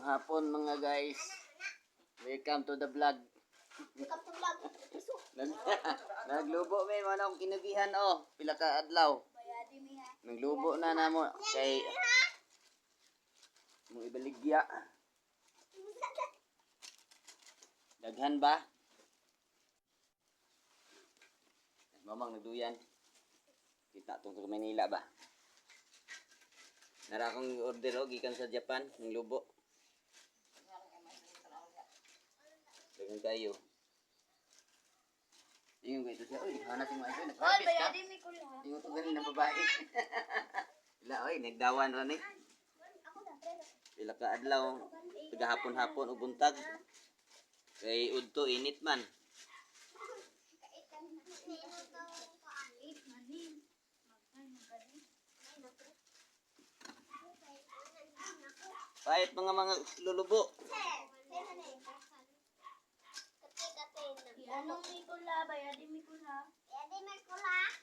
hapon mga guys. Welcome to the vlog. Welcome to vlog. Naglubo may man akong kinabihan pila ka adlaw. Bayadi mi ha. Naglubo na namo kay mong ibaligya. Daghan ba? Mamang nagduyan. Kita tungkol sa Manila ba? Nara akong order gikan sa Japan ng lubo. Dagan kayo. Ingon ko ito siya, uy, hanap yung mga ito, Oy, nag-harvest ka? bayadi mi ko lang. Ingon ko galing ng babae. Ila, oy, nagdawan ron eh. Ako na, pero. Pila ka adlaw, hapon-hapon o buntag. Kay udto init man. Kahit mga lulubo. Anong mi ko la, bayadi mi ko la. Bayadi mi ko la.